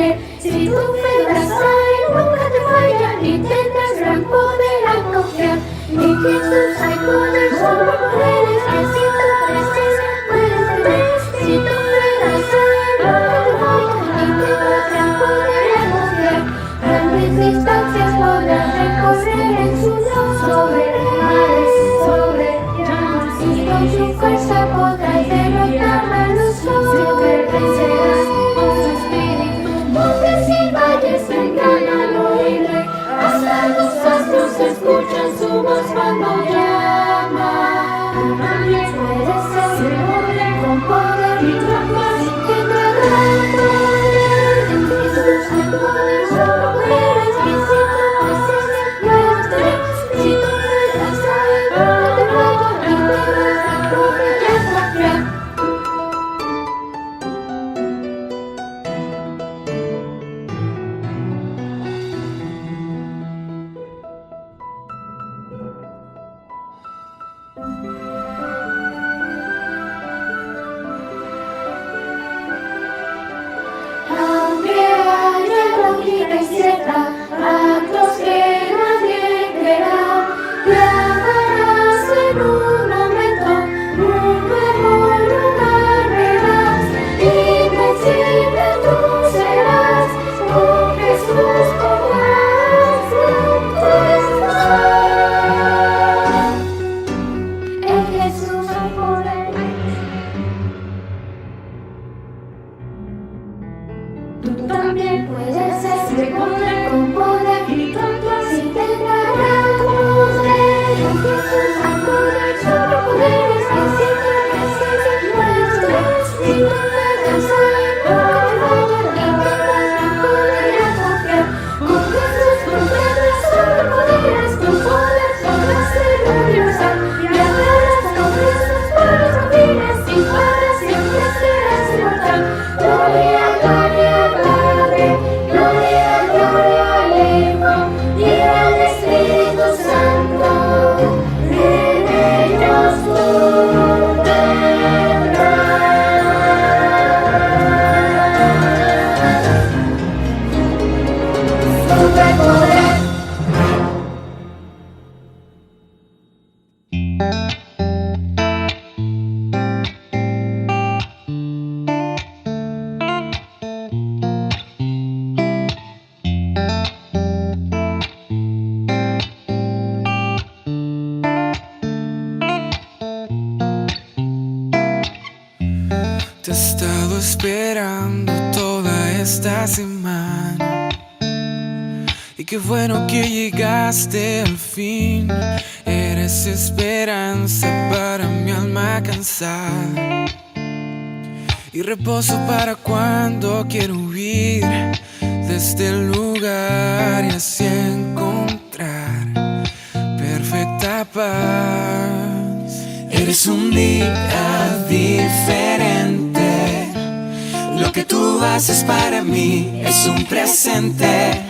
tener. Si tú fedas a Él, nunca te falla y tendrás gran poder al confiar. En Jesús hay poder sobre mujeres que sin tu presencia puedes tener. Si tú fedas a Él, nunca te falla y tendrás gran poder al confiar. Grandes distancias podrás recorrer en su luz, sobre mares, sobre llamas, y con su fuerza podrás derrotar la luz. Siempre vencerás con su espíritu. Montes y valles vendrán al oírle, hasta los astros escuchan su voz cuando llama. También puedes ser hombre con poder y trampas, y tendrá gran poder. En Jesús hay poder sobre mujeres que sin tu presencia puedes tener. Si tú fedas a Él, nunca te falla y tendrás gran poder al confiar. Aunque haya lógica incierta, actos que nadie creerá, llamarás en un momento, un nuevo lugar verás. Invencible tú serás, con Jesús podrás estar. En Jesús hay poder. Tú también puedes ser hombre con poder y trampas, y tendrás gran poder. En Jesús hay poder sobre poderes que sin tu presencia puedes tener. Si tú fedas a Él, nunca te falla y tendrás gran poder al confiar. Con Jesús tú tendrás sobre poderes, tu poder podrá ser universal. Y hablarás con Jesús por los confines y para siempre serás inmortal. Gloria, gloria, Padre, gloria, gloria al Hijo y al Espíritu Santo. En ellos tú tendrás superpoder. Te he estado esperando toda esta semana, y qué bueno que llegaste al fin. Eres esperanza para mi alma cansada y reposo para cuando quiero huir de este lugar y así encontrar perfecta paz. Eres un día diferente, lo que tú haces para mí es un presente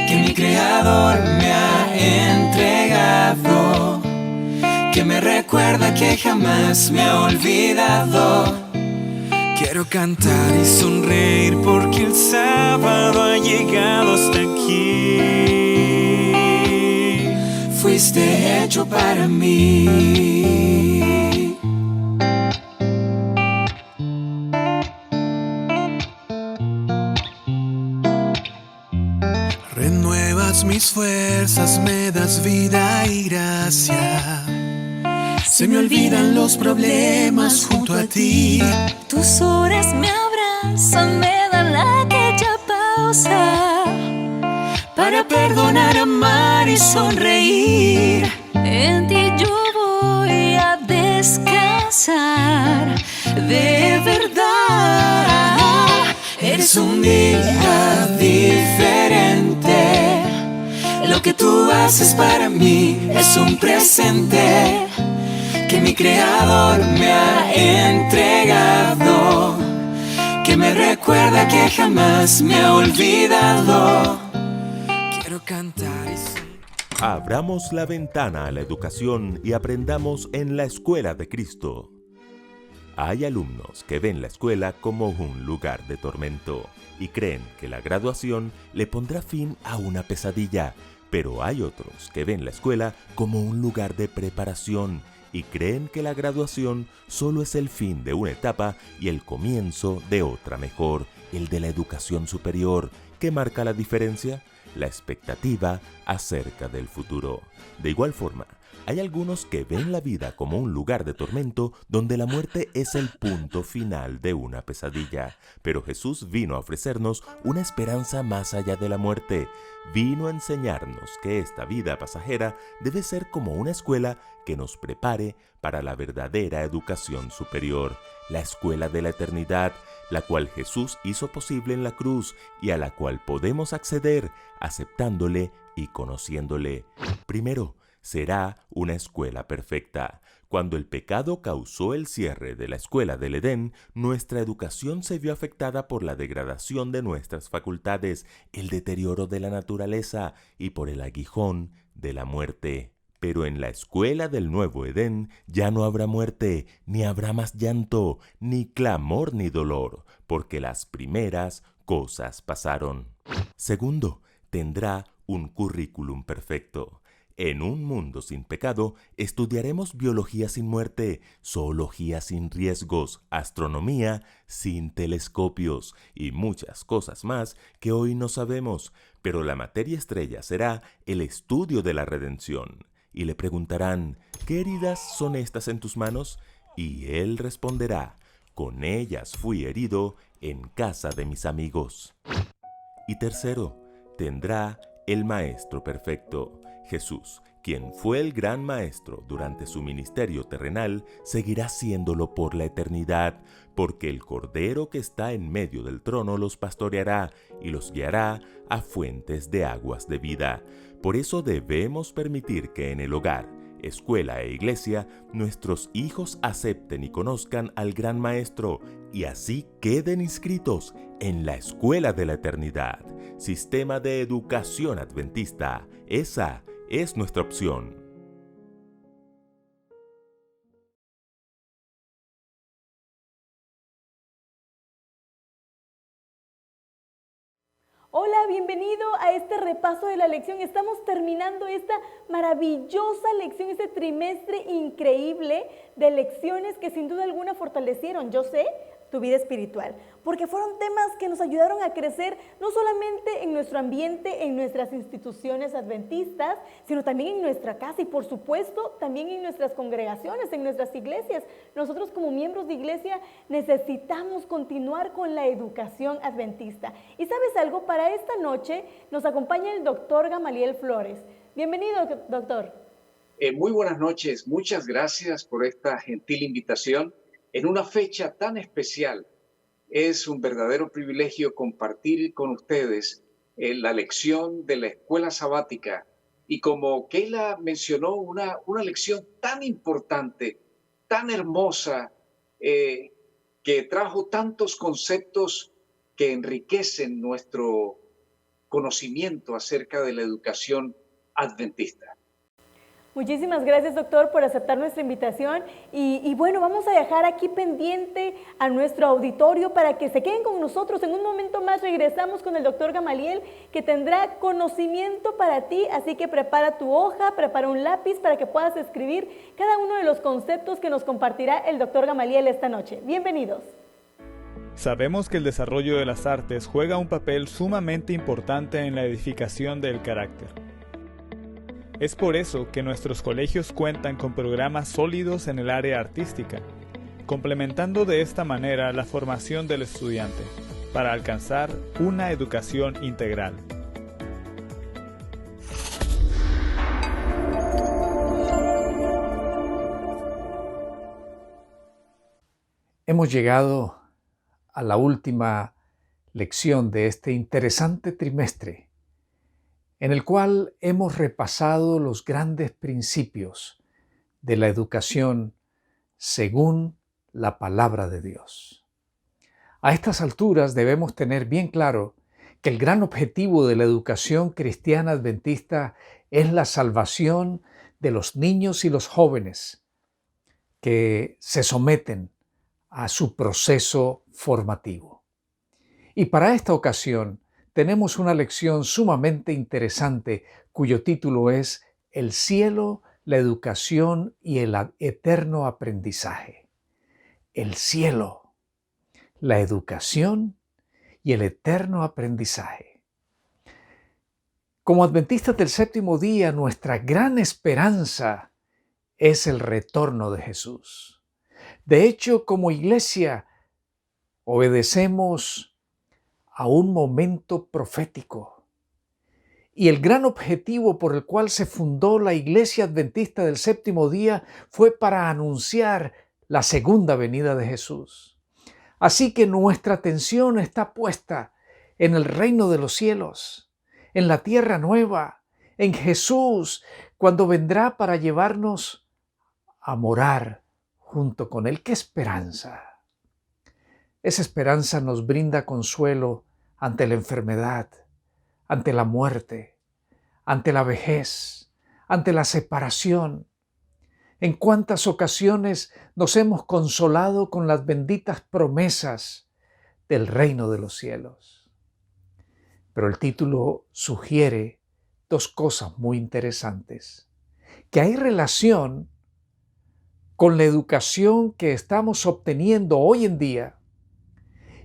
que mi Creador me ha entregado, que me recuerda que jamás me ha olvidado. Quiero cantar y sonreír porque el sábado ha llegado hasta aquí. Fuiste hecho para mí. Renuevas mis fuerzas, me das vida y gracia. Se me olvidan los problemas junto a ti. Tus horas me abrazan, me dan aquella pausa Para perdonar, amar y sonreír. En ti yo voy a descansar, de verdad. Eres un día diferente, lo que tú haces para mí es un presente que mi Creador me ha entregado, que me recuerda que jamás me ha olvidado. Quiero cantar y Abramos la ventana a la educación y aprendamos en la Escuela de Cristo. Hay alumnos que ven la escuela como un lugar de tormento. y creen que la graduación le pondrá fin a una pesadilla, pero hay otros que ven la escuela como un lugar de preparación y creen que la graduación solo es el fin de una etapa y el comienzo de otra mejor, el de la educación superior. ¿Qué marca la diferencia? La expectativa acerca del futuro. De igual forma, hay algunos que ven la vida como un lugar de tormento donde la muerte es el punto final de una pesadilla. Pero Jesús vino a ofrecernos una esperanza más allá de la muerte. Vino a enseñarnos que esta vida pasajera debe ser como una escuela que nos prepare para la verdadera educación superior, la escuela de la eternidad, la cual Jesús hizo posible en la cruz y a la cual podemos acceder aceptándole y conociéndole. Primero, será una escuela perfecta. Cuando el pecado causó el cierre de la escuela del Edén, nuestra educación se vio afectada por la degradación de nuestras facultades, el deterioro de la naturaleza y por el aguijón de la muerte. Pero en la escuela del nuevo Edén ya no habrá muerte, ni habrá más llanto, ni clamor ni dolor, porque las primeras cosas pasaron. Segundo, tendrá un currículum perfecto. En un mundo sin pecado, estudiaremos biología sin muerte, zoología sin riesgos, astronomía sin telescopios y muchas cosas más que hoy no sabemos, pero la materia estrella será el estudio de la redención. Y le preguntarán, ¿qué heridas son estas en tus manos? Y él responderá, con ellas fui herido en casa de mis amigos. Y tercero, tendrá el Maestro perfecto. Jesús, quien fue el gran Maestro durante su ministerio terrenal, seguirá siéndolo por la eternidad, porque el Cordero que está en medio del trono los pastoreará y los guiará a fuentes de aguas de vida. Por eso debemos permitir que en el hogar, escuela e iglesia, nuestros hijos acepten y conozcan al gran Maestro y así queden inscritos en la escuela de la eternidad. Sistema de Educación Adventista. Esa es nuestra opción. Hola, bienvenido a este repaso de la lección. Estamos terminando esta maravillosa lección, este trimestre increíble de lecciones que sin duda alguna fortalecieron, yo sé, tu vida espiritual, porque fueron temas que nos ayudaron a crecer no solamente en nuestro ambiente, en nuestras instituciones adventistas, sino también en nuestra casa y por supuesto también en nuestras congregaciones, en nuestras iglesias. Nosotros como miembros de iglesia necesitamos continuar con la educación adventista. ¿Y sabes algo? Para esta noche nos acompaña el doctor Gamaliel Flores. Bienvenido, doctor. Muy buenas noches, muchas gracias por esta gentil invitación. En una fecha tan especial, es un verdadero privilegio compartir con ustedes la lección de la escuela sabática. Y como Keila mencionó, una lección tan importante, tan hermosa, que trajo tantos conceptos que enriquecen nuestro conocimiento acerca de la educación adventista. Muchísimas gracias, doctor, por aceptar nuestra invitación y bueno, vamos a dejar aquí pendiente a nuestro auditorio para que se queden con nosotros. En un momento más regresamos con el doctor Gamaliel, que tendrá conocimiento para ti, así que prepara tu hoja, prepara un lápiz para que puedas escribir cada uno de los conceptos que nos compartirá el doctor Gamaliel esta noche. Bienvenidos. Sabemos que el desarrollo de las artes juega un papel sumamente importante en la edificación del carácter. Es por eso que nuestros colegios cuentan con programas sólidos en el área artística, complementando de esta manera la formación del estudiante, para alcanzar una educación integral. Hemos llegado a la última lección de este interesante trimestre, en el cual hemos repasado los grandes principios de la educación según la palabra de Dios. A estas alturas debemos tener bien claro que el gran objetivo de la educación cristiana adventista es la salvación de los niños y los jóvenes que se someten a su proceso formativo. Y para esta ocasión tenemos una lección sumamente interesante cuyo título es El cielo, la educación y el eterno aprendizaje. El cielo, la educación y el eterno aprendizaje. Como adventistas del séptimo día, nuestra gran esperanza es el retorno de Jesús. De hecho, como iglesia, obedecemos a un momento profético. Y el gran objetivo por el cual se fundó la Iglesia Adventista del Séptimo Día fue para anunciar la segunda venida de Jesús. Así que nuestra atención está puesta en el reino de los cielos, en la tierra nueva, en Jesús, cuando vendrá para llevarnos a morar junto con Él. ¡Qué esperanza! Esa esperanza nos brinda consuelo ante la enfermedad, ante la muerte, ante la vejez, ante la separación. En cuántas ocasiones nos hemos consolado con las benditas promesas del reino de los cielos. Pero el título sugiere dos cosas muy interesantes: que hay relación con la educación que estamos obteniendo hoy en día.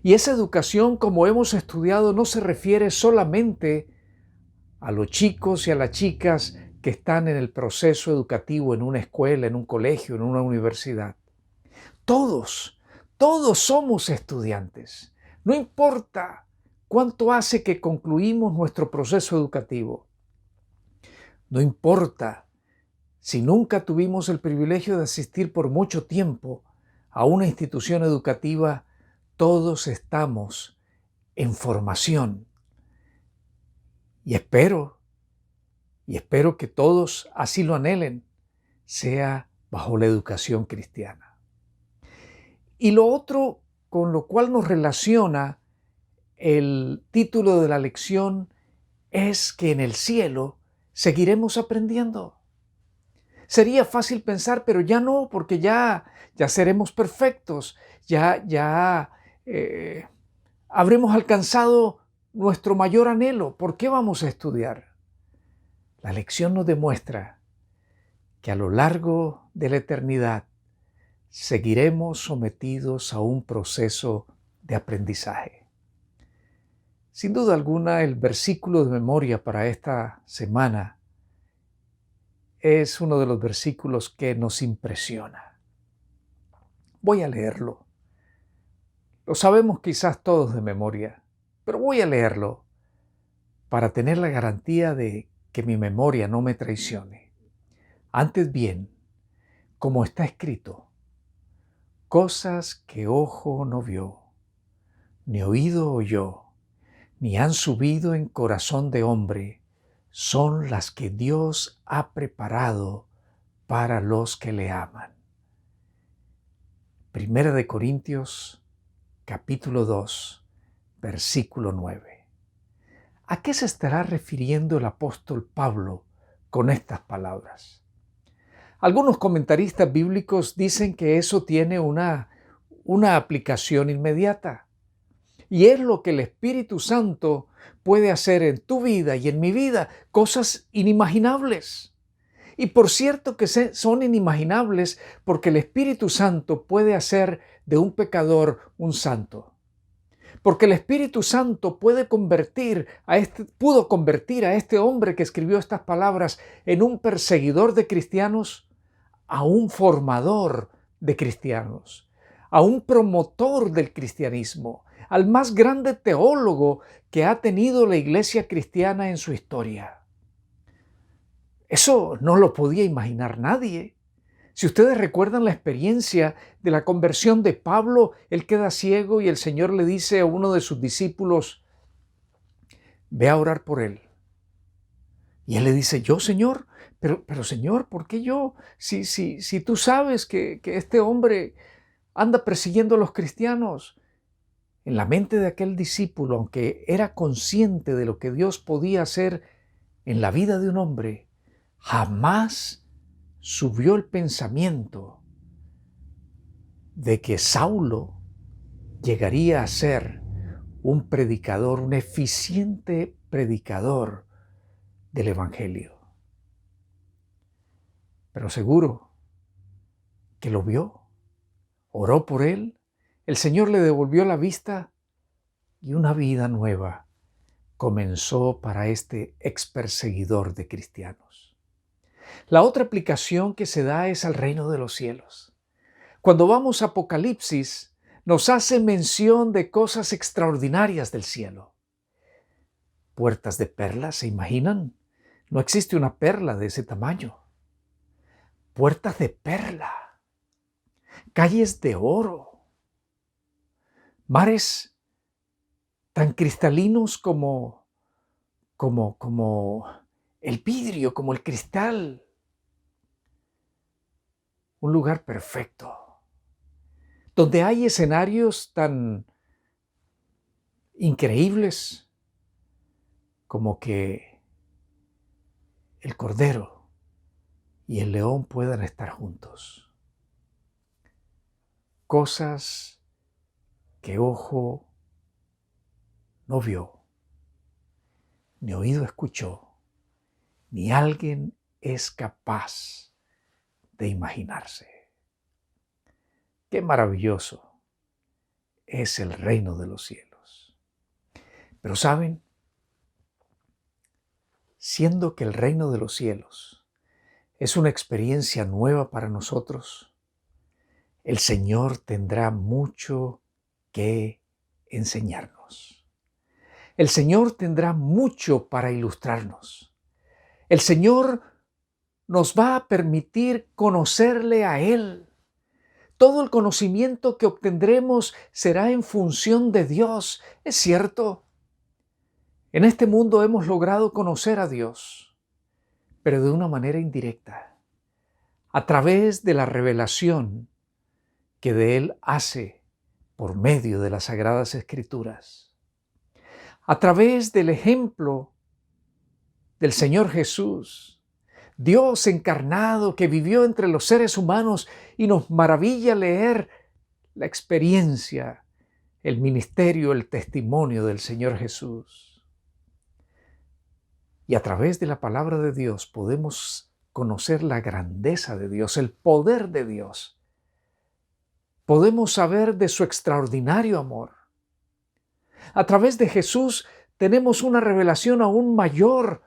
Y esa educación, como hemos estudiado, no se refiere solamente a los chicos y a las chicas que están en el proceso educativo en una escuela, en un colegio, en una universidad. Todos somos estudiantes. No importa cuánto hace que concluimos nuestro proceso educativo. No importa si nunca tuvimos el privilegio de asistir por mucho tiempo a una institución educativa. Todos estamos en formación. Y espero que todos así lo anhelen, sea bajo la educación cristiana. Y lo otro con lo cual nos relaciona el título de la lección es que en el cielo seguiremos aprendiendo. Sería fácil pensar, pero ya no, porque ya seremos perfectos, ya habremos alcanzado nuestro mayor anhelo. ¿Por qué vamos a estudiar? La lección nos demuestra que a lo largo de la eternidad seguiremos sometidos a un proceso de aprendizaje. Sin duda alguna, el versículo de memoria para esta semana es uno de los versículos que nos impresiona. Voy a leerlo. Lo sabemos quizás todos de memoria, pero voy a leerlo para tener la garantía de que mi memoria no me traicione. Antes bien, como está escrito, cosas que ojo no vio, ni oído oyó, ni han subido en corazón de hombre, son las que Dios ha preparado para los que le aman. Primera de Corintios, capítulo 2, versículo 9. ¿A qué se estará refiriendo el apóstol Pablo con estas palabras? Algunos comentaristas bíblicos dicen que eso tiene una aplicación inmediata. Y es lo que el Espíritu Santo puede hacer en tu vida y en mi vida, cosas inimaginables. Y por cierto que son inimaginables porque el Espíritu Santo puede hacer de un pecador un santo. Porque el Espíritu Santo pudo convertir a este hombre que escribió estas palabras en un perseguidor de cristianos, a un formador de cristianos, a un promotor del cristianismo, al más grande teólogo que ha tenido la iglesia cristiana en su historia. Eso no lo podía imaginar nadie. Si ustedes recuerdan la experiencia de la conversión de Pablo, él queda ciego y el Señor le dice a uno de sus discípulos, ve a orar por él. Y él le dice, ¿yo, Señor? Pero Señor, ¿por qué yo? Si tú sabes que este hombre anda persiguiendo a los cristianos. En la mente de aquel discípulo, aunque era consciente de lo que Dios podía hacer en la vida de un hombre, jamás subió el pensamiento de que Saulo llegaría a ser un predicador, un eficiente predicador del Evangelio. Pero seguro que lo vio, oró por él, el Señor le devolvió la vista y una vida nueva comenzó para este experseguidor de cristianos. La otra aplicación que se da es al reino de los cielos. Cuando vamos a Apocalipsis, nos hace mención de cosas extraordinarias del cielo. Puertas de perlas, ¿se imaginan? No existe una perla de ese tamaño. Puertas de perla, calles de oro, mares tan cristalinos como el vidrio, como el cristal. Un lugar perfecto, donde hay escenarios tan increíbles como que el cordero y el león puedan estar juntos. Cosas que ojo no vio, ni oído escuchó, ni alguien es capaz de imaginarse. Qué maravilloso es el reino de los cielos. Pero ¿saben? Siendo que el reino de los cielos es una experiencia nueva para nosotros, el Señor tendrá mucho que enseñarnos. El Señor tendrá mucho para ilustrarnos. El Señor nos va a permitir conocerle a Él. Todo el conocimiento que obtendremos será en función de Dios. Es cierto. En este mundo hemos logrado conocer a Dios, pero de una manera indirecta, a través de la revelación que de Él hace por medio de las Sagradas Escrituras, a través del ejemplo del Señor Jesús, Dios encarnado que vivió entre los seres humanos, y nos maravilla leer la experiencia, el ministerio, el testimonio del Señor Jesús. Y a través de la palabra de Dios podemos conocer la grandeza de Dios, el poder de Dios. Podemos saber de su extraordinario amor. A través de Jesús tenemos una revelación aún mayor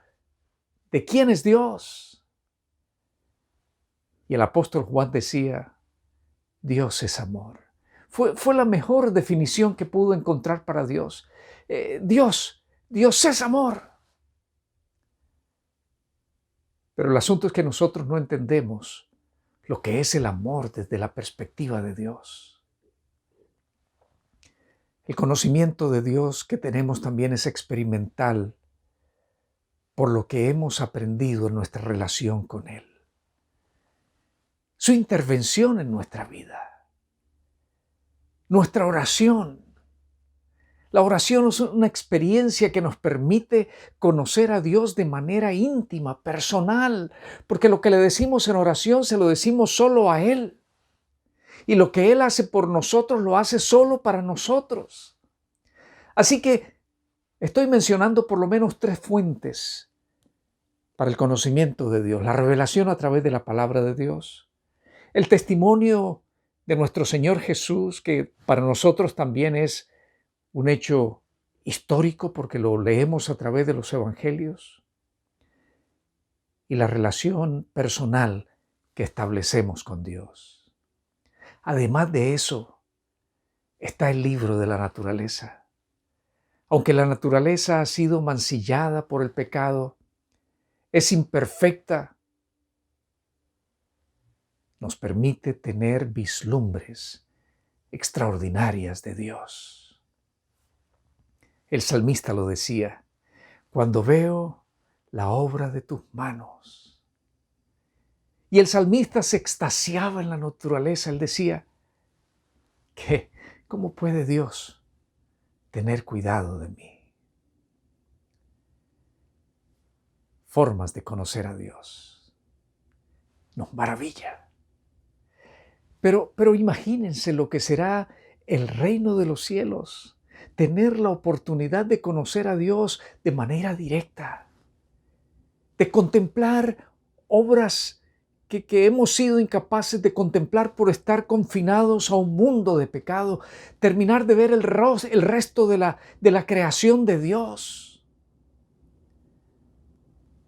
de quién es Dios. Y el apóstol Juan decía, Dios es amor. Fue la mejor definición que pudo encontrar para Dios. Dios es amor. Pero el asunto es que nosotros no entendemos lo que es el amor desde la perspectiva de Dios. El conocimiento de Dios que tenemos también es experimental por lo que hemos aprendido en nuestra relación con Él. Su intervención en nuestra vida, nuestra oración. La oración es una experiencia que nos permite conocer a Dios de manera íntima, personal, porque lo que le decimos en oración se lo decimos solo a Él. Y lo que Él hace por nosotros lo hace solo para nosotros. Así que estoy mencionando por lo menos 3 fuentes para el conocimiento de Dios. La revelación a través de la palabra de Dios, el testimonio de nuestro Señor Jesús, que para nosotros también es un hecho histórico porque lo leemos a través de los evangelios, y la relación personal que establecemos con Dios. Además de eso, está el libro de la naturaleza. Aunque la naturaleza ha sido mancillada por el pecado, es imperfecta, nos permite tener vislumbres extraordinarias de Dios. El salmista lo decía, cuando veo la obra de tus manos. Y el salmista se extasiaba en la naturaleza. Él decía, ¿cómo puede Dios tener cuidado de mí? Formas de conocer a Dios. Nos maravilla. Pero imagínense lo que será el reino de los cielos. tener la oportunidad de conocer a Dios de manera directa, de contemplar obras que hemos sido incapaces de contemplar por estar confinados a un mundo de pecado, terminar de ver el resto de la creación de Dios,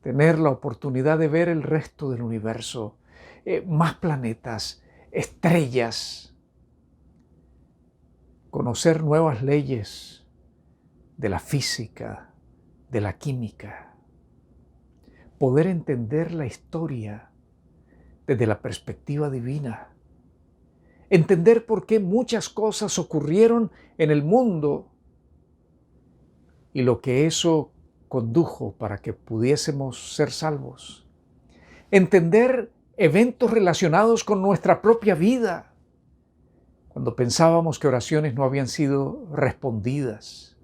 tener la oportunidad de ver el resto del universo, más planetas, estrellas, conocer nuevas leyes de la física, de la química, poder entender la historia desde la perspectiva divina, entender por qué muchas cosas ocurrieron en el mundo y lo que eso condujo para que pudiésemos ser salvos, entender eventos relacionados con nuestra propia vida, cuando pensábamos que oraciones no habían sido respondidas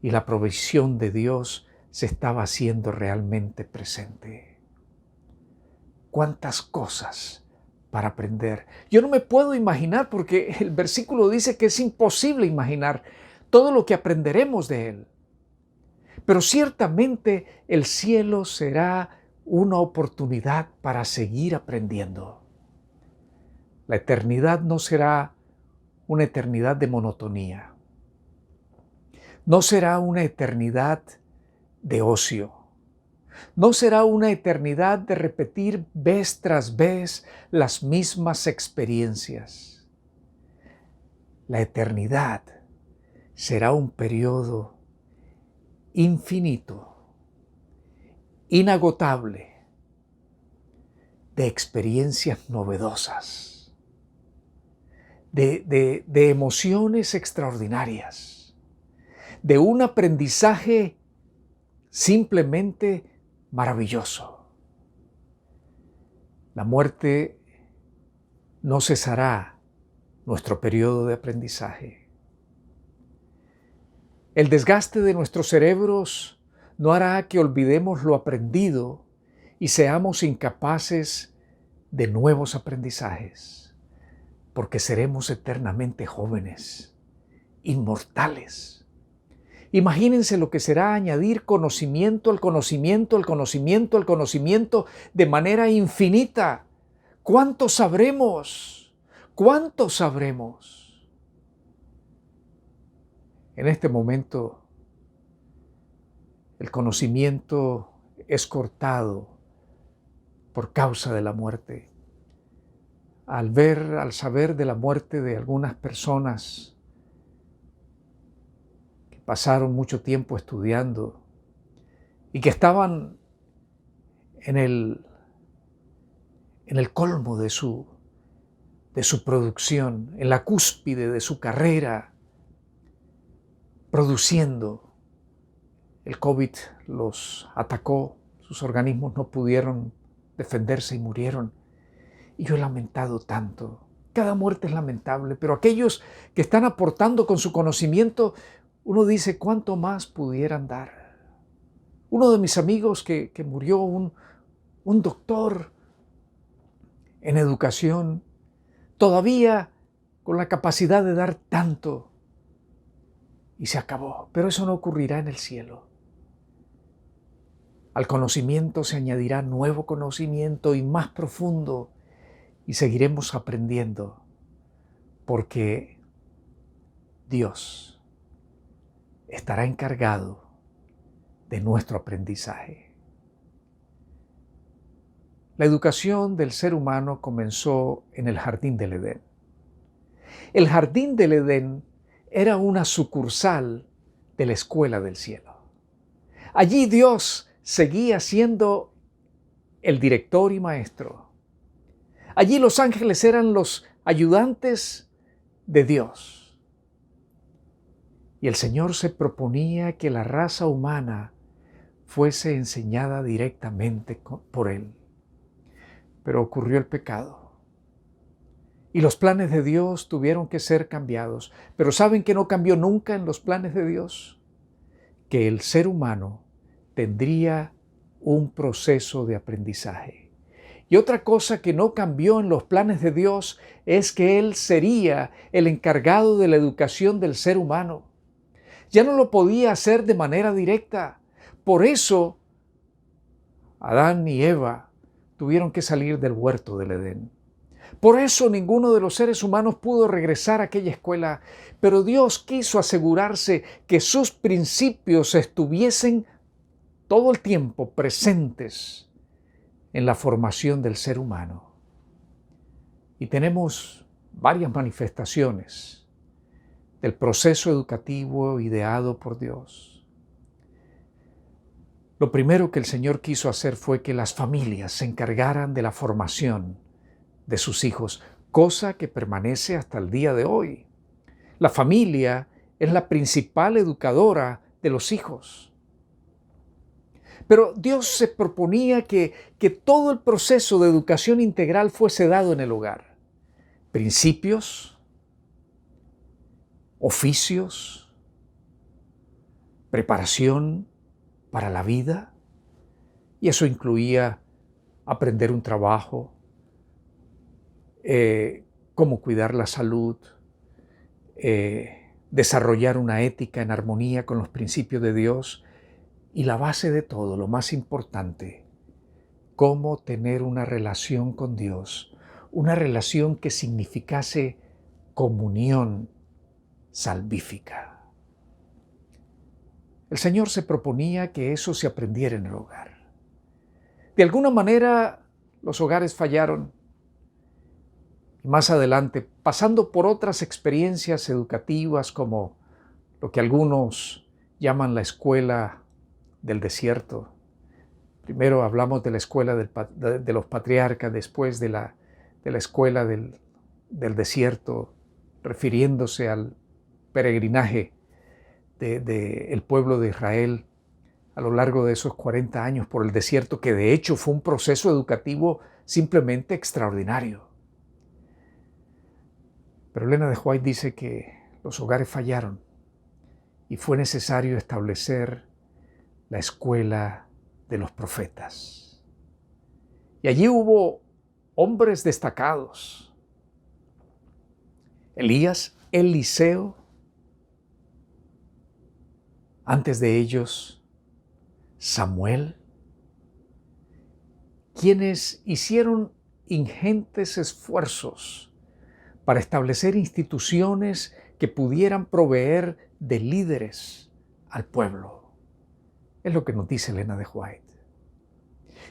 y la provisión de Dios se estaba haciendo realmente presente. ¿Cuántas cosas para aprender? Yo no me puedo imaginar, porque el versículo dice que es imposible imaginar todo lo que aprenderemos de Él. Pero ciertamente el cielo será una oportunidad para seguir aprendiendo. La eternidad no será una eternidad de monotonía. No será una eternidad de ocio. No será una eternidad de repetir vez tras vez las mismas experiencias. La eternidad será un periodo infinito, inagotable, de experiencias novedosas, de emociones extraordinarias, de un aprendizaje simplemente maravilloso. La muerte no cesará nuestro periodo de aprendizaje. El desgaste de nuestros cerebros no hará que olvidemos lo aprendido y seamos incapaces de nuevos aprendizajes, porque seremos eternamente jóvenes, inmortales. Imagínense lo que será añadir conocimiento al conocimiento, al conocimiento, al conocimiento de manera infinita. ¿Cuánto sabremos? ¿Cuánto sabremos? En este momento, el conocimiento es cortado por causa de la muerte. Al saber de la muerte de algunas personas, pasaron mucho tiempo estudiando y que estaban en el colmo de su producción, en la cúspide de su carrera, produciendo. El COVID los atacó, sus organismos no pudieron defenderse y murieron. Y yo he lamentado tanto. Cada muerte es lamentable, pero aquellos que están aportando con su conocimiento, uno dice, ¿cuánto más pudieran dar? Uno de mis amigos que murió, un doctor en educación, todavía con la capacidad de dar tanto, y se acabó. Pero eso no ocurrirá en el cielo. Al conocimiento se añadirá nuevo conocimiento y más profundo, y seguiremos aprendiendo, porque Dios estará encargado de nuestro aprendizaje. La educación del ser humano comenzó en el jardín del Edén. El jardín del Edén era una sucursal de la escuela del cielo. Allí Dios seguía siendo el director y maestro. Allí los ángeles eran los ayudantes de Dios. Y el Señor se proponía que la raza humana fuese enseñada directamente por Él. Pero ocurrió el pecado. Y los planes de Dios tuvieron que ser cambiados. Pero ¿saben qué no cambió nunca en los planes de Dios? Que el ser humano tendría un proceso de aprendizaje. Y otra cosa que no cambió en los planes de Dios es que Él sería el encargado de la educación del ser humano. Ya no lo podía hacer de manera directa. Por eso, Adán y Eva tuvieron que salir del huerto del Edén. Por eso ninguno de los seres humanos pudo regresar a aquella escuela, pero Dios quiso asegurarse que sus principios estuviesen todo el tiempo presentes en la formación del ser humano. Y tenemos varias manifestaciones del proceso educativo ideado por Dios. Lo primero que el Señor quiso hacer fue que las familias se encargaran de la formación de sus hijos, cosa que permanece hasta el día de hoy. La familia es la principal educadora de los hijos. Pero Dios se proponía que todo el proceso de educación integral fuese dado en el hogar. Principios, oficios, preparación para la vida, y eso incluía aprender un trabajo, cómo cuidar la salud, desarrollar una ética en armonía con los principios de Dios, y la base de todo, lo más importante, cómo tener una relación con Dios, una relación que significase comunión salvífica. El Señor se proponía que eso se aprendiera en el hogar. De alguna manera, los hogares fallaron. Y más adelante, pasando por otras experiencias educativas como lo que algunos llaman la escuela del desierto. Primero hablamos de la escuela de los patriarcas, después de la escuela del desierto, refiriéndose al peregrinaje del pueblo de Israel a lo largo de esos 40 años por el desierto, que de hecho fue un proceso educativo simplemente extraordinario. Pero Elena de White dice que los hogares fallaron y fue necesario establecer la escuela de los profetas. Y allí hubo hombres destacados: Elías, Eliseo, antes de ellos Samuel, quienes hicieron ingentes esfuerzos para establecer instituciones que pudieran proveer de líderes al pueblo. Es lo que nos dice Elena de White.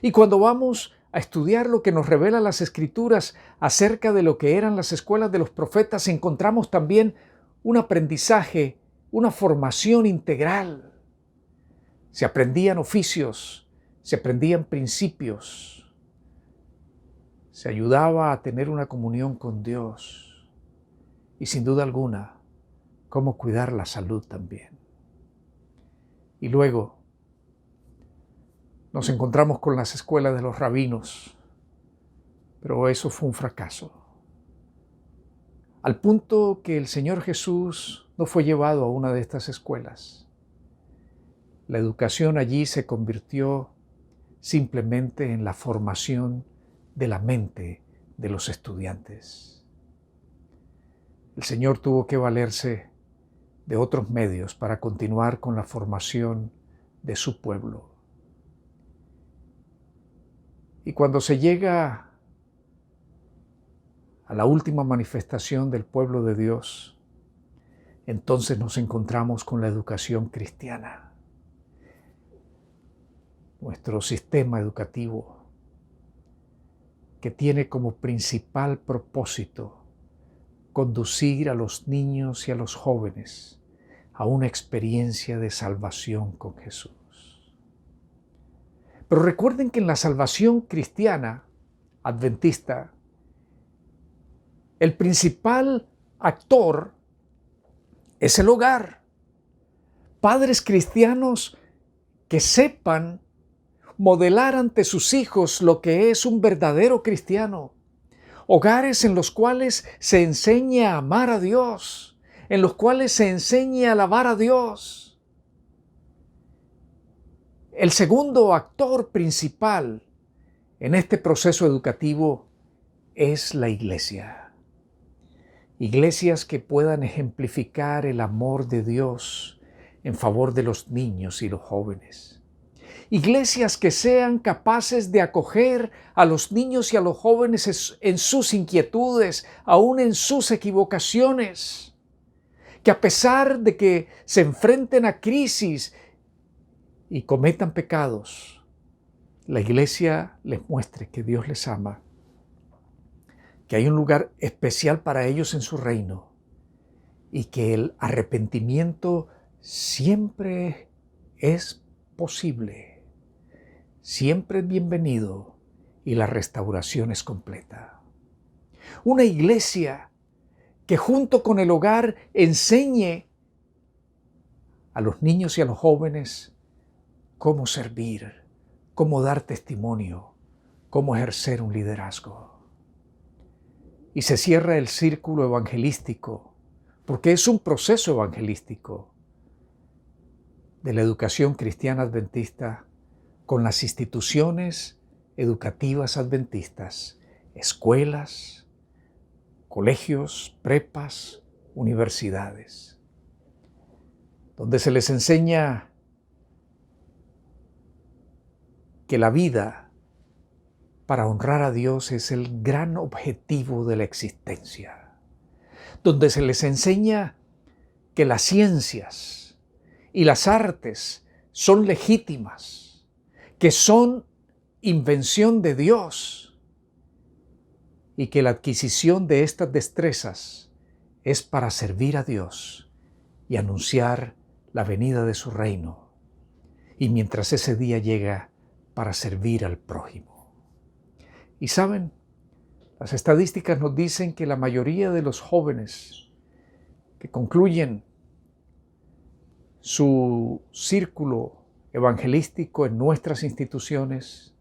Y cuando vamos a estudiar lo que nos revela las Escrituras acerca de lo que eran las escuelas de los profetas, encontramos también un aprendizaje, una formación integral. Se aprendían oficios, se aprendían principios, se ayudaba a tener una comunión con Dios y sin duda alguna, cómo cuidar la salud también. Y luego nos encontramos con las escuelas de los rabinos, pero eso fue un fracaso. Al punto que el Señor Jesús no fue llevado a una de estas escuelas. La educación allí se convirtió simplemente en la formación de la mente de los estudiantes. El Señor tuvo que valerse de otros medios para continuar con la formación de su pueblo. Y cuando se llega a la última manifestación del pueblo de Dios, entonces nos encontramos con la educación cristiana. Nuestro sistema educativo, que tiene como principal propósito conducir a los niños y a los jóvenes a una experiencia de salvación con Jesús. Pero recuerden que en la salvación cristiana, adventista, el principal actor es el hogar. Padres cristianos que sepan modelar ante sus hijos lo que es un verdadero cristiano. Hogares en los cuales se enseña a amar a Dios, en los cuales se enseña a alabar a Dios. El segundo actor principal en este proceso educativo es la iglesia. Iglesias que puedan ejemplificar el amor de Dios en favor de los niños y los jóvenes. Iglesias que sean capaces de acoger a los niños y a los jóvenes en sus inquietudes, aún en sus equivocaciones. Que a pesar de que se enfrenten a crisis y cometan pecados, la iglesia les muestre que Dios les ama, que hay un lugar especial para ellos en su reino y que el arrepentimiento siempre es posible, siempre es bienvenido y la restauración es completa. Una iglesia que junto con el hogar enseñe a los niños y a los jóvenes cómo servir, cómo dar testimonio, cómo ejercer un liderazgo. Y se cierra el círculo evangelístico, porque es un proceso evangelístico de la educación cristiana adventista con las instituciones educativas adventistas, escuelas, colegios, prepas, universidades, donde se les enseña que la vida para honrar a Dios es el gran objetivo de la existencia, donde se les enseña que las ciencias y las artes son legítimas, que son invención de Dios y que la adquisición de estas destrezas es para servir a Dios y anunciar la venida de su reino, y mientras ese día llega, para servir al prójimo. Y saben, las estadísticas nos dicen que la mayoría de los jóvenes que concluyen su círculo evangelístico en nuestras instituciones,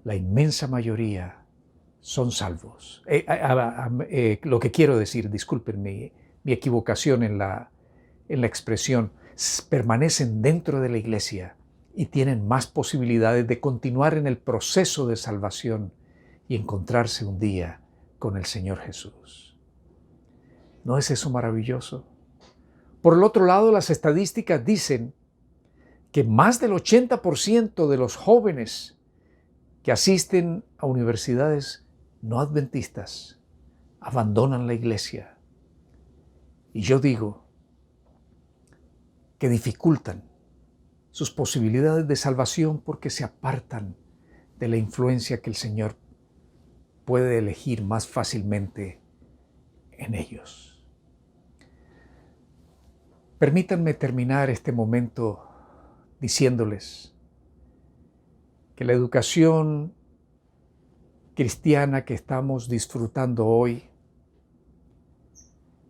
la inmensa mayoría son salvos. Lo que quiero decir, disculpen mi equivocación en la expresión, permanecen dentro de la iglesia y tienen más posibilidades de continuar en el proceso de salvación y encontrarse un día con el Señor Jesús. ¿No es eso maravilloso? Por el otro lado, las estadísticas dicen que más del 80% de los jóvenes que asisten a universidades no adventistas abandonan la iglesia. Y yo digo que dificultan sus posibilidades de salvación porque se apartan de la influencia que el Señor puede elegir más fácilmente en ellos. Permítanme terminar este momento diciéndoles que la educación cristiana que estamos disfrutando hoy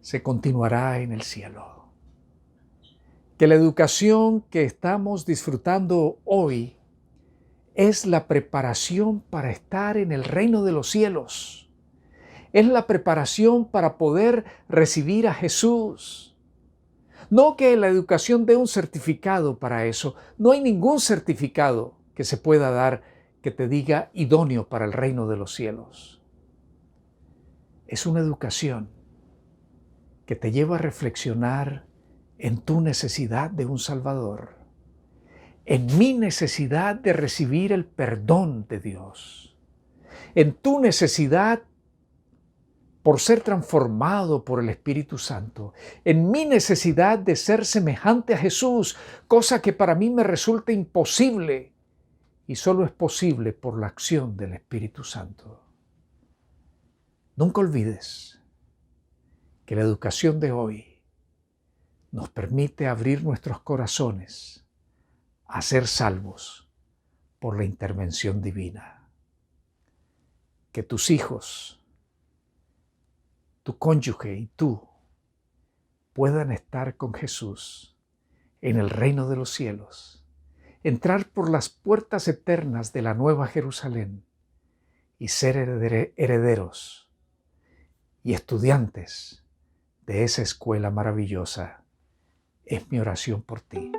se continuará en el cielo. Que la educación que estamos disfrutando hoy es la preparación para estar en el reino de los cielos. Es la preparación para poder recibir a Jesús. No que la educación dé un certificado para eso. No hay ningún certificado que se pueda dar que te diga idóneo para el reino de los cielos. Es una educación que te lleva a reflexionar en tu necesidad de un Salvador, en mi necesidad de recibir el perdón de Dios, en tu necesidad por ser transformado por el Espíritu Santo, en mi necesidad de ser semejante a Jesús, cosa que para mí me resulta imposible y solo es posible por la acción del Espíritu Santo. Nunca olvides que la educación de hoy nos permite abrir nuestros corazones a ser salvos por la intervención divina. Que tus hijos, tu cónyuge y tú puedan estar con Jesús en el reino de los cielos, entrar por las puertas eternas de la Nueva Jerusalén y ser herederos y estudiantes de esa escuela maravillosa. Es mi oración por ti.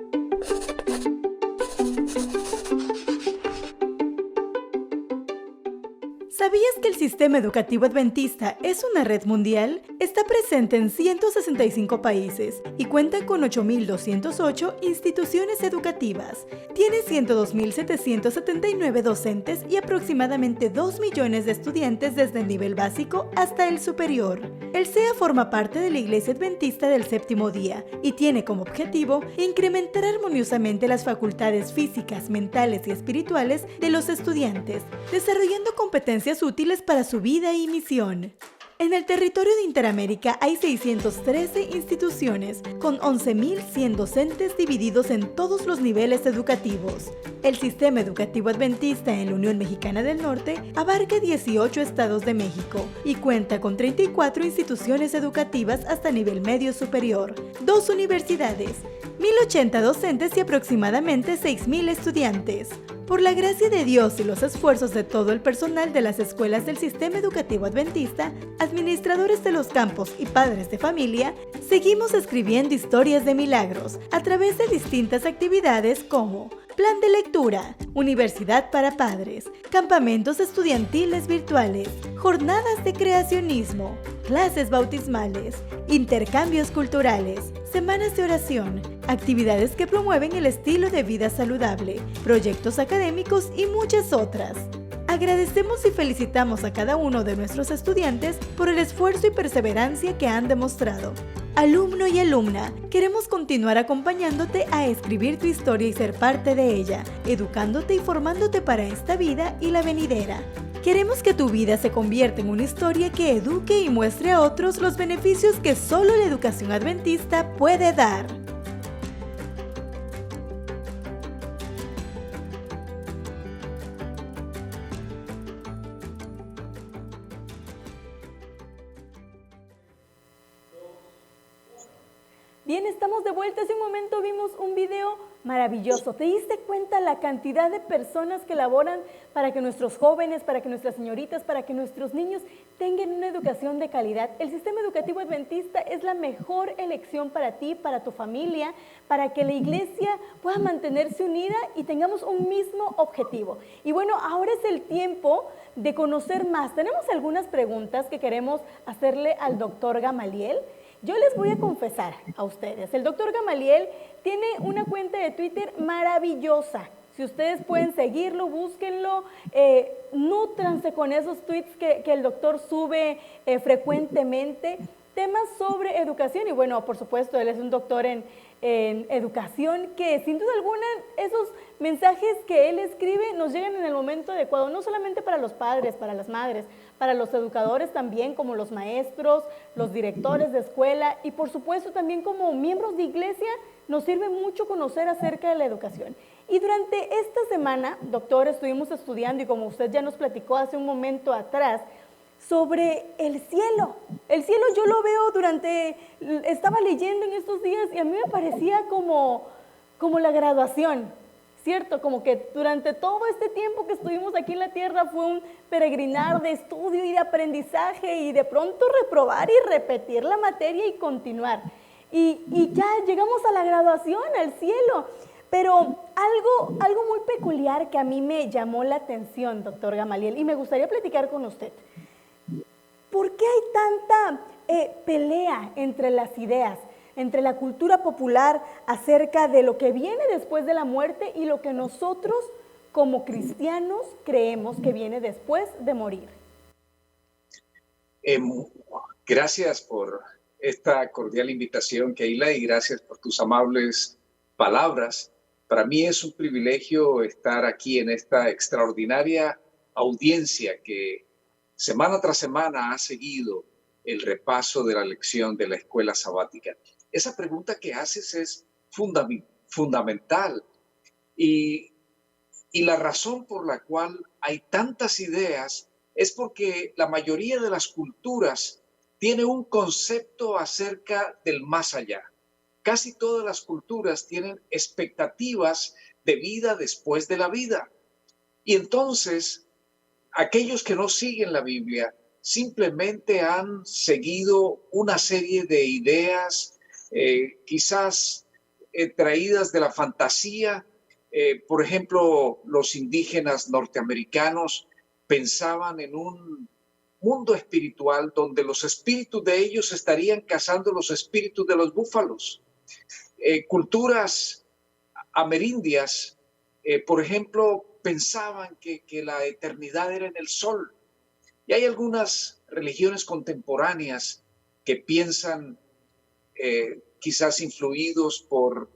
¿Sabías que el sistema educativo adventista es una red mundial? Está presente en 165 países y cuenta con 8.208 instituciones educativas. Tiene 102.779 docentes y aproximadamente 2 millones de estudiantes desde el nivel básico hasta el superior. El CEA forma parte de la Iglesia Adventista del Séptimo Día y tiene como objetivo incrementar armoniosamente las facultades físicas, mentales y espirituales de los estudiantes, desarrollando competencias útiles para su vida y misión. En el territorio de Interamérica hay 613 instituciones, con 11.100 docentes divididos en todos los niveles educativos. El sistema educativo adventista en la Unión Mexicana del Norte abarca 18 estados de México y cuenta con 34 instituciones educativas hasta nivel medio superior, 2 universidades, 1.080 docentes y aproximadamente 6.000 estudiantes. Por la gracia de Dios y los esfuerzos de todo el personal de las escuelas del sistema educativo adventista, administradores de los campos y padres de familia, seguimos escribiendo historias de milagros a través de distintas actividades como plan de lectura, universidad para padres, campamentos estudiantiles virtuales, jornadas de creacionismo, clases bautismales, intercambios culturales, semanas de oración, actividades que promueven el estilo de vida saludable, proyectos académicos y muchas otras. Agradecemos y felicitamos a cada uno de nuestros estudiantes por el esfuerzo y perseverancia que han demostrado. Alumno y alumna, queremos continuar acompañándote a escribir tu historia y ser parte de ella, educándote y formándote para esta vida y la venidera. Queremos que tu vida se convierta en una historia que eduque y muestre a otros los beneficios que solo la educación adventista puede dar. Bien, estamos de vuelta. Hace un momento vimos un video maravilloso. ¿Te diste cuenta la cantidad de personas que laboran para que nuestros jóvenes, para que nuestras señoritas, para que nuestros niños tengan una educación de calidad? El sistema educativo adventista es la mejor elección para ti, para tu familia, para que la iglesia pueda mantenerse unida y tengamos un mismo objetivo. Y bueno, ahora es el tiempo de conocer más. Tenemos algunas preguntas que queremos hacerle al doctor Gamaliel. Yo les voy a confesar a ustedes, el doctor Gamaliel tiene una cuenta de Twitter maravillosa. Si ustedes pueden seguirlo, búsquenlo, nútranse con esos tweets que el doctor sube frecuentemente, temas sobre educación. Y bueno, por supuesto, él es un doctor en educación que sin duda alguna esos mensajes que él escribe nos llegan en el momento adecuado, no solamente para los padres, para las madres, para los educadores también, como los maestros, los directores de escuela y por supuesto también como miembros de iglesia, nos sirve mucho conocer acerca de la educación. Y durante esta semana, doctor, estuvimos estudiando y como usted ya nos platicó hace un momento atrás, sobre el cielo. El cielo yo lo veo estaba leyendo en estos días y a mí me parecía como la graduación, ¿cierto? Como que durante todo este tiempo que estuvimos aquí en la tierra fue un peregrinar de estudio y de aprendizaje y de pronto reprobar y repetir la materia y continuar. Y ya llegamos a la graduación, al cielo. Pero algo muy peculiar que a mí me llamó la atención, doctor Gamaliel, y me gustaría platicar con usted. ¿Por qué hay tanta pelea entre las ideas, entre la cultura popular acerca de lo que viene después de la muerte y lo que nosotros como cristianos creemos que viene después de morir? Gracias por esta cordial invitación, Keila, y gracias por tus amables palabras. Para mí es un privilegio estar aquí en esta extraordinaria audiencia que semana tras semana ha seguido el repaso de la lección de la escuela sabática. Esa pregunta que haces es fundamental y la razón por la cual hay tantas ideas es porque la mayoría de las culturas tiene un concepto acerca del más allá. Casi todas las culturas tienen expectativas de vida después de la vida. Y entonces, aquellos que no siguen la Biblia simplemente han seguido una serie de ideas, quizás traídas de la fantasía. Por ejemplo, los indígenas norteamericanos pensaban en un mundo espiritual donde los espíritus de ellos estarían cazando los espíritus de los búfalos. Culturas amerindias, por ejemplo, pensaban que la eternidad era en el sol. Y hay algunas religiones contemporáneas que piensan, quizás influidos por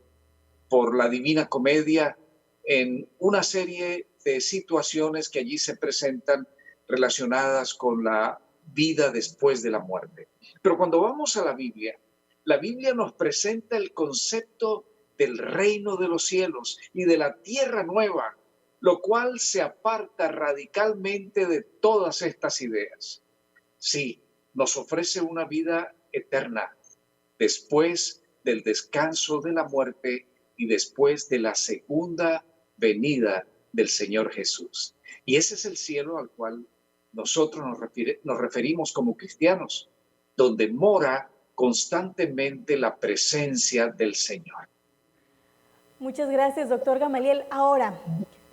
la Divina Comedia, en una serie de situaciones que allí se presentan relacionadas con la vida después de la muerte. Pero cuando vamos a la Biblia nos presenta el concepto del reino de los cielos y de la tierra nueva, lo cual se aparta radicalmente de todas estas ideas. Sí, nos ofrece una vida eterna después del descanso de la muerte y después de la segunda venida del Señor Jesús. Y ese es el cielo al cual nosotros nos referimos como cristianos, donde mora constantemente la presencia del Señor. Muchas gracias, doctor Gamaliel. Ahora,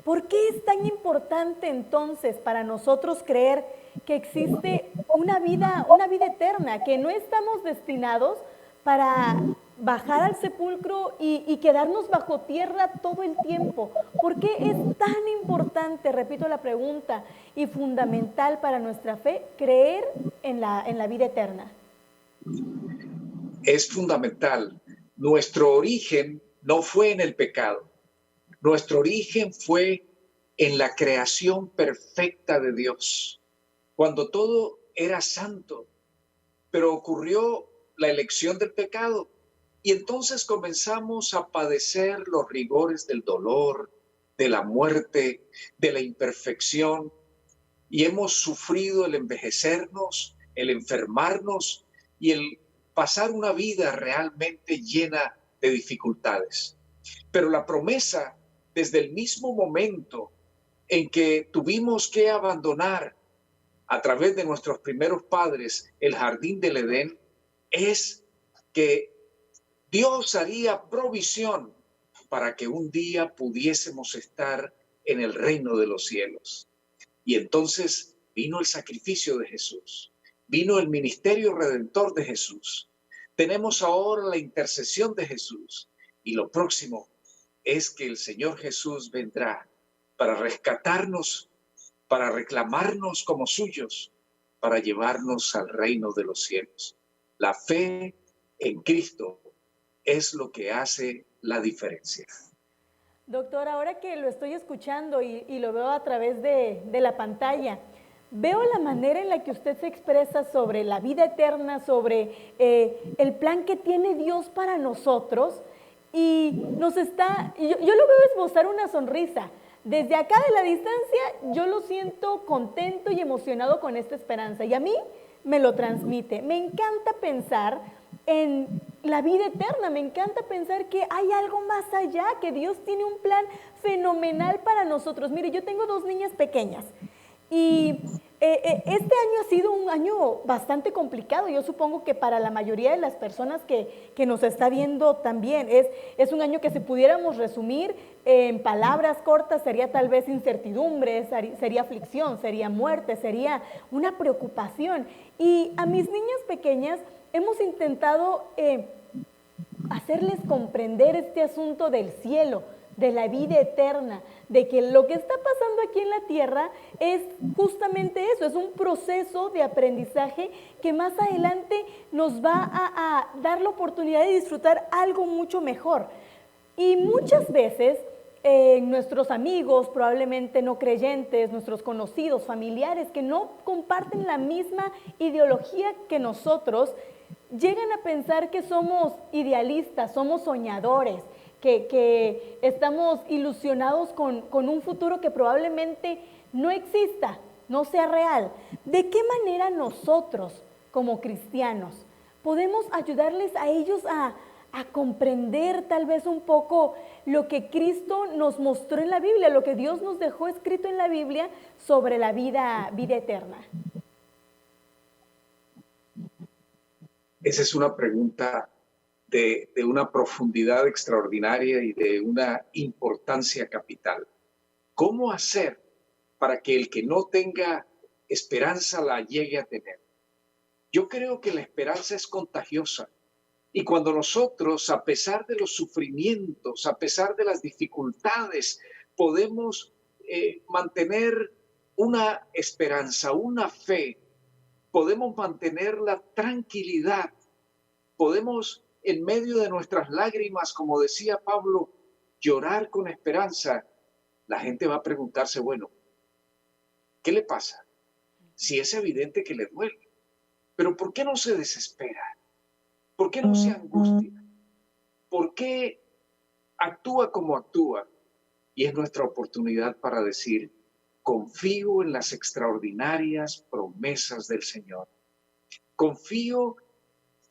¿por qué es tan importante entonces para nosotros creer que existe una vida eterna, que no estamos destinados para bajar al sepulcro y quedarnos bajo tierra todo el tiempo? ¿Por qué es tan importante, repito la pregunta, y fundamental para nuestra fe creer en la vida eterna? Es fundamental. Nuestro origen no fue en el pecado. Nuestro origen fue en la creación perfecta de Dios, cuando todo era santo, pero ocurrió la elección del pecado y entonces comenzamos a padecer los rigores del dolor, de la muerte, de la imperfección, y hemos sufrido el envejecernos, el enfermarnos y el pasar una vida realmente llena de dificultades. Pero la promesa, desde el mismo momento en que tuvimos que abandonar a través de nuestros primeros padres el jardín del Edén, es que Dios haría provisión para que un día pudiésemos estar en el reino de los cielos. Y entonces vino el sacrificio de Jesús, vino el ministerio redentor de Jesús. Tenemos ahora la intercesión de Jesús y lo próximo es que el Señor Jesús vendrá para rescatarnos, para reclamarnos como suyos, para llevarnos al reino de los cielos. La fe en Cristo es lo que hace la diferencia. Doctor, ahora que lo estoy escuchando y lo veo a través de la pantalla, veo la manera en la que usted se expresa sobre la vida eterna, sobre el plan que tiene Dios para nosotros, y yo lo veo esbozar una sonrisa. Desde acá de la distancia yo lo siento contento y emocionado con esta esperanza, y a mí me lo transmite. Me encanta pensar en la vida eterna, me encanta pensar que hay algo más allá, que Dios tiene un plan fenomenal para nosotros. Mire, yo tengo 2 niñas pequeñas y este año ha sido un año bastante complicado. Yo supongo que para la mayoría de las personas que nos está viendo también es un año que, si pudiéramos resumir en palabras cortas, sería tal vez incertidumbre, sería aflicción, sería muerte, sería una preocupación. Y a mis niñas pequeñas hemos intentado hacerles comprender este asunto del cielo, de la vida eterna, de que lo que está pasando aquí en la tierra es justamente eso, es un proceso de aprendizaje que más adelante nos va a dar la oportunidad de disfrutar algo mucho mejor. Y muchas veces nuestros amigos, probablemente no creyentes, nuestros conocidos, familiares que no comparten la misma ideología que nosotros, llegan a pensar que somos idealistas, somos soñadores, que estamos ilusionados con un futuro que probablemente no exista, no sea real. ¿De qué manera nosotros, como cristianos, podemos ayudarles a ellos a comprender tal vez un poco lo que Cristo nos mostró en la Biblia, lo que Dios nos dejó escrito en la Biblia sobre la vida eterna? Esa es una pregunta de una profundidad extraordinaria y de una importancia capital. ¿Cómo hacer para que el que no tenga esperanza la llegue a tener. Yo creo que la esperanza es contagiosa. Y cuando nosotros, a pesar de los sufrimientos, a pesar de las dificultades, podemos mantener una esperanza, una fe, podemos mantener la tranquilidad, podemos en medio de nuestras lágrimas, como decía Pablo, llorar con esperanza, la gente va a preguntarse, bueno, ¿qué le pasa? Si es evidente que le duele, pero ¿por qué no se desespera? ¿Por qué no se angustia? ¿Por qué actúa como actúa? Y es nuestra oportunidad para decir, confío en las extraordinarias promesas del Señor. Confío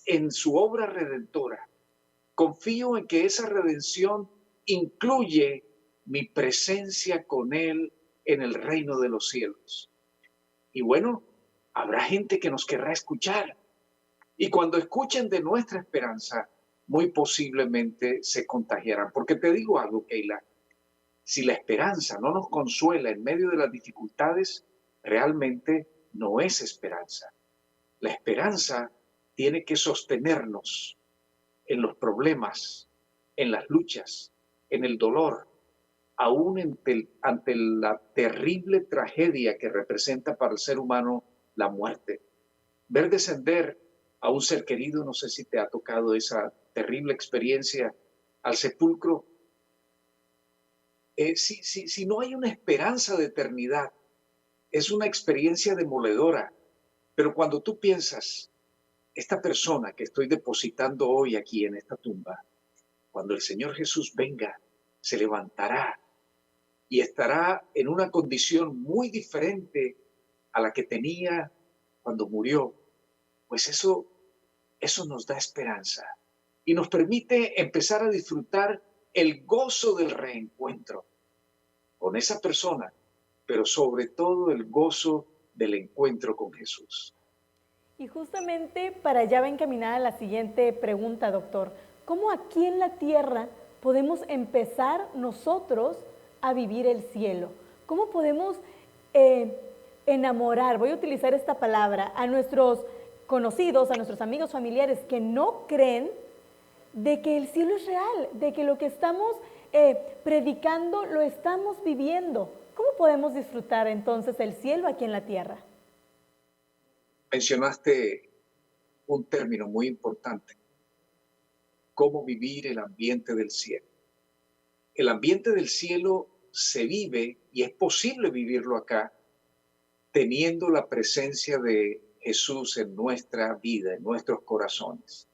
en su obra redentora. Confío en que esa redención incluye mi presencia con Él en el reino de los cielos. Y bueno, habrá gente que nos querrá escuchar. Y cuando escuchen de nuestra esperanza, muy posiblemente se contagiarán. Porque te digo algo, Keila, si la esperanza no nos consuela en medio de las dificultades, realmente no es esperanza. La esperanza tiene que sostenernos en los problemas, en las luchas, en el dolor, aún ante la terrible tragedia que representa para el ser humano la muerte. Ver descender a un ser querido, no sé si te ha tocado esa terrible experiencia, al sepulcro. Si no hay una esperanza de eternidad, es una experiencia demoledora. Pero cuando tú piensas, esta persona que estoy depositando hoy aquí en esta tumba, cuando el Señor Jesús venga, se levantará y estará en una condición muy diferente a la que tenía cuando murió, pues eso nos da esperanza y nos permite empezar a disfrutar el gozo del reencuentro con esa persona, pero sobre todo el gozo del encuentro con Jesús. Y justamente para allá va encaminada la siguiente pregunta, doctor. ¿Cómo aquí en la tierra podemos empezar nosotros a vivir el cielo? ¿Cómo podemos enamorar, voy a utilizar esta palabra, a nuestros conocidos, a nuestros amigos, familiares que no creen de que el cielo es real, de que lo que estamos predicando lo estamos viviendo? ¿Cómo podemos disfrutar entonces el cielo aquí en la tierra? Mencionaste un término muy importante, cómo vivir el ambiente del cielo. El ambiente del cielo se vive y es posible vivirlo acá teniendo la presencia de Jesús en nuestra vida, en nuestros corazones.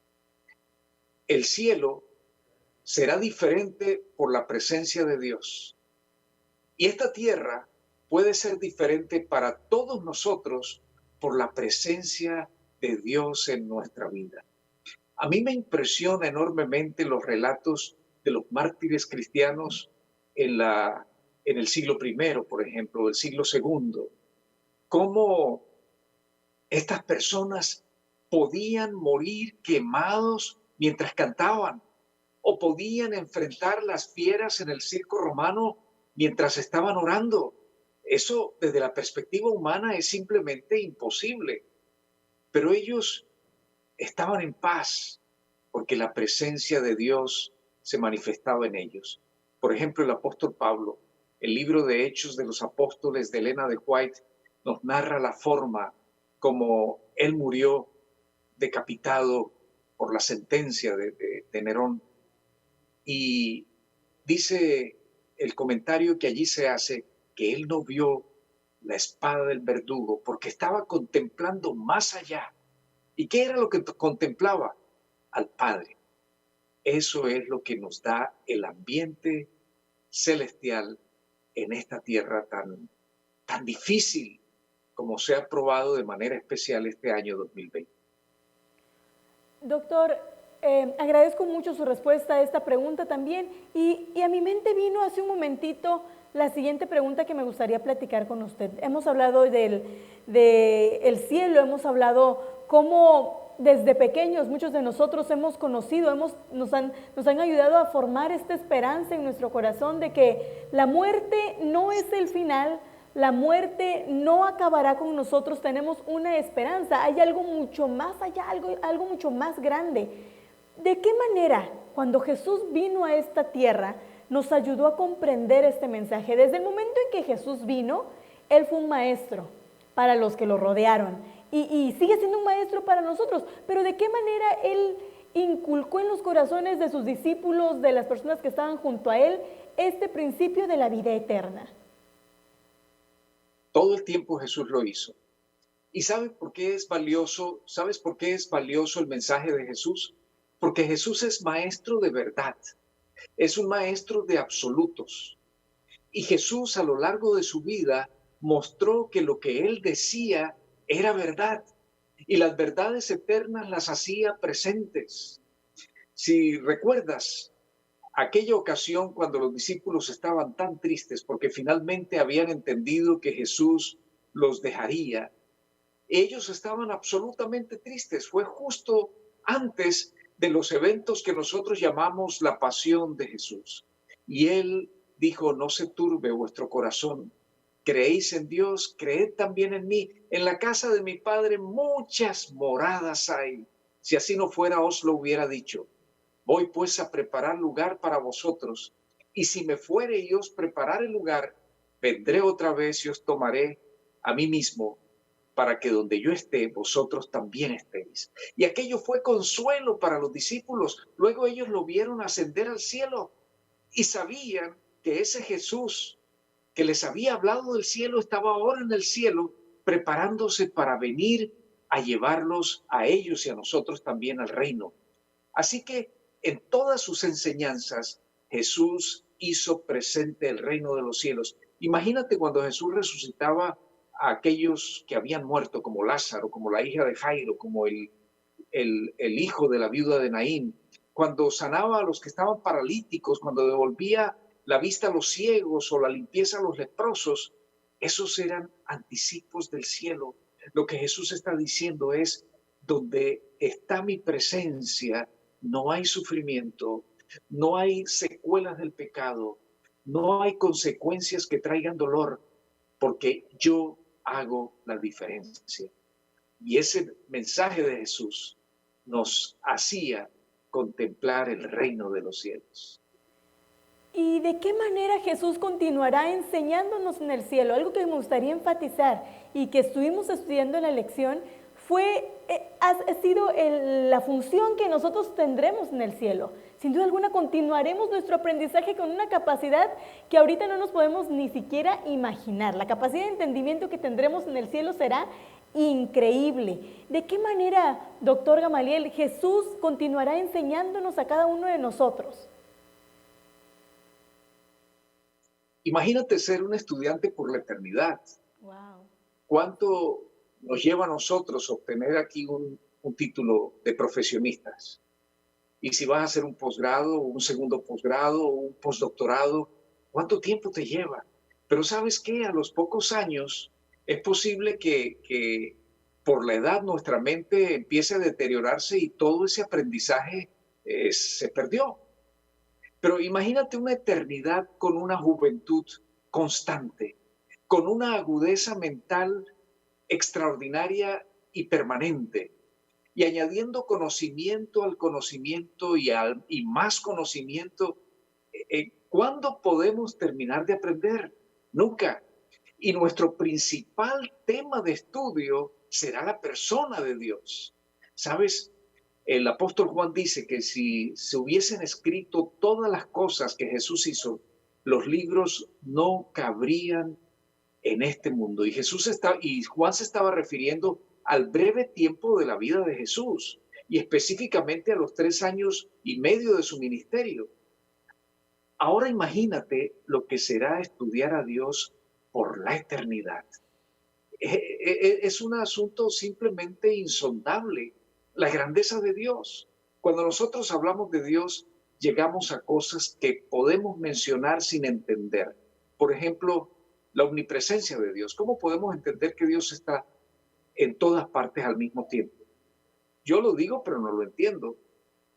El cielo será diferente por la presencia de Dios. Y esta tierra puede ser diferente para todos nosotros por la presencia de Dios en nuestra vida. A mí me impresiona enormemente los relatos de los mártires cristianos en el siglo I, por ejemplo, el siglo II, cómo estas personas podían morir quemados mientras cantaban, o podían enfrentar las fieras en el circo romano mientras estaban orando. Eso desde la perspectiva humana es simplemente imposible, pero ellos estaban en paz porque la presencia de Dios se manifestaba en ellos. Por ejemplo, el apóstol Pablo, el libro de Hechos de los Apóstoles de Elena de White, nos narra la forma como él murió decapitado por la sentencia de Nerón. Y dice el comentario que allí se hace que él no vio la espada del verdugo porque estaba contemplando más allá. ¿Y qué era lo que contemplaba? Al Padre. Eso es lo que nos da el ambiente celestial en esta tierra tan difícil como se ha probado de manera especial este año 2020. Doctor, agradezco mucho su respuesta a esta pregunta también y a mi mente vino hace un momentito la siguiente pregunta que me gustaría platicar con usted. Hemos hablado del cielo, hemos hablado cómo desde pequeños muchos de nosotros hemos conocido, nos han ayudado a formar esta esperanza en nuestro corazón de que la muerte no es el final, la muerte no acabará con nosotros, tenemos una esperanza, hay algo mucho más allá, algo mucho más grande. ¿De qué manera, cuando Jesús vino a esta tierra, nos ayudó a comprender este mensaje? Desde el momento en que Jesús vino, Él fue un maestro para los que lo rodearon y sigue siendo un maestro para nosotros, pero ¿de qué manera Él inculcó en los corazones de sus discípulos, de las personas que estaban junto a Él, este principio de la vida eterna? Todo el tiempo Jesús lo hizo. ¿Y sabes por qué es valioso? ¿Sabes por qué es valioso el mensaje de Jesús? Porque Jesús es maestro de verdad. Es un maestro de absolutos. Y Jesús a lo largo de su vida mostró que lo que él decía era verdad. Y las verdades eternas las hacía presentes. Si recuerdas aquella ocasión cuando los discípulos estaban tan tristes porque finalmente habían entendido que Jesús los dejaría, ellos estaban absolutamente tristes. Fue justo antes de los eventos que nosotros llamamos la pasión de Jesús. Y él dijo: no se turbe vuestro corazón. Creéis en Dios, creed también en mí. En la casa de mi Padre muchas moradas hay. Si así no fuera, os lo hubiera dicho. Voy pues a preparar lugar para vosotros. Y si me fuere y os preparare lugar, vendré otra vez y os tomaré a mí mismo, para que donde yo esté, vosotros también estéis. Y aquello fue consuelo para los discípulos. Luego ellos lo vieron ascender al cielo y sabían que ese Jesús que les había hablado del cielo estaba ahora en el cielo, preparándose para venir a llevarlos a ellos y a nosotros también al reino. Así que en todas sus enseñanzas, Jesús hizo presente el reino de los cielos. Imagínate cuando Jesús resucitaba a aquellos que habían muerto, como Lázaro, como la hija de Jairo, como el hijo de la viuda de Naín, cuando sanaba a los que estaban paralíticos, cuando devolvía la vista a los ciegos o la limpieza a los leprosos. Esos eran anticipos del cielo. Lo que Jesús está diciendo es: donde está mi presencia, no hay sufrimiento, no hay secuelas del pecado, no hay consecuencias que traigan dolor, porque yo hago la diferencia. Y ese mensaje de Jesús nos hacía contemplar el reino de los cielos. ¿Y de qué manera Jesús continuará enseñándonos en el cielo? Algo que me gustaría enfatizar y que estuvimos estudiando en la lección ha sido la función que nosotros tendremos en el cielo. Sin duda alguna continuaremos nuestro aprendizaje con una capacidad que ahorita no nos podemos ni siquiera imaginar. La capacidad de entendimiento que tendremos en el cielo será increíble. ¿De qué manera, doctor Gamaliel, Jesús continuará enseñándonos a cada uno de nosotros? Imagínate ser un estudiante por la eternidad. Wow. ¿Cuánto nos lleva a nosotros obtener aquí un título de profesionistas? Y si vas a hacer un posgrado, un segundo posgrado, un postdoctorado, ¿cuánto tiempo te lleva? Pero ¿sabes qué? A los pocos años es posible que por la edad nuestra mente empiece a deteriorarse y todo ese aprendizaje se perdió. Pero imagínate una eternidad con una juventud constante, con una agudeza mental extraordinaria y permanente, y añadiendo conocimiento al conocimiento y más conocimiento. ¿Cuándo podemos terminar de aprender? Nunca. Y nuestro principal tema de estudio será la persona de Dios. ¿Sabes? El apóstol Juan dice que si se hubiesen escrito todas las cosas que Jesús hizo, los libros no cabrían en este mundo. Y Juan se estaba refiriendo al breve tiempo de la vida de Jesús y específicamente a los 3 años y medio de su ministerio. Ahora imagínate lo que será estudiar a Dios por la eternidad. Es un asunto simplemente insondable, la grandeza de Dios. Cuando nosotros hablamos de Dios, llegamos a cosas que podemos mencionar sin entender. Por ejemplo, la omnipresencia de Dios. ¿Cómo podemos entender que Dios está en todas partes al mismo tiempo? Yo lo digo, pero no lo entiendo.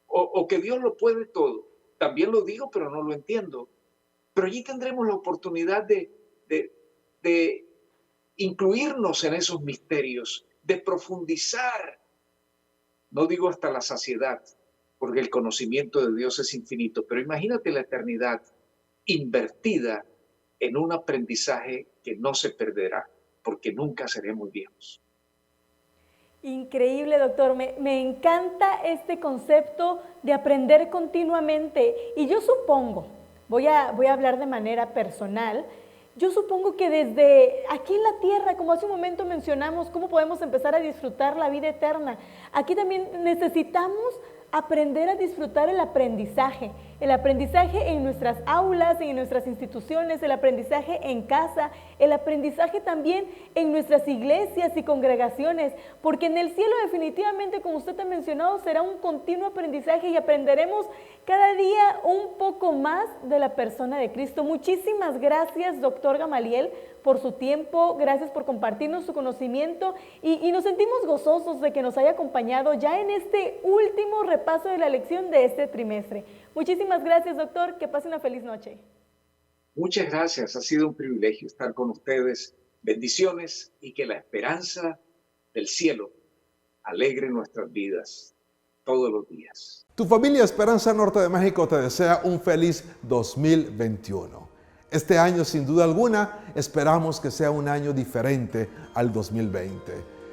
O que Dios lo puede todo. También lo digo, pero no lo entiendo. Pero allí tendremos la oportunidad de incluirnos en esos misterios, de profundizar, no digo hasta la saciedad, porque el conocimiento de Dios es infinito, pero imagínate la eternidad invertida en un aprendizaje que no se perderá, porque nunca seremos viejos. Increíble, doctor. Me encanta este concepto de aprender continuamente. Y yo supongo, voy a hablar de manera personal, yo supongo que desde aquí en la tierra, como hace un momento mencionamos, cómo podemos empezar a disfrutar la vida eterna, aquí también necesitamos aprender a disfrutar el aprendizaje en nuestras aulas, en nuestras instituciones, el aprendizaje en casa, el aprendizaje también en nuestras iglesias y congregaciones, porque en el cielo definitivamente, como usted ha mencionado, será un continuo aprendizaje y aprenderemos cada día un poco más de la persona de Cristo. Muchísimas gracias, doctor Gamaliel, por su tiempo, gracias por compartirnos su conocimiento y nos sentimos gozosos de que nos haya acompañado ya en este último repaso de la lección de este trimestre. Muchísimas gracias, doctor, que pase una feliz noche. Muchas gracias, ha sido un privilegio estar con ustedes. Bendiciones y que la esperanza del cielo alegre nuestras vidas todos los días. Tu familia Esperanza Norte de México te desea un feliz 2021. Este año, sin duda alguna, esperamos que sea un año diferente al 2020.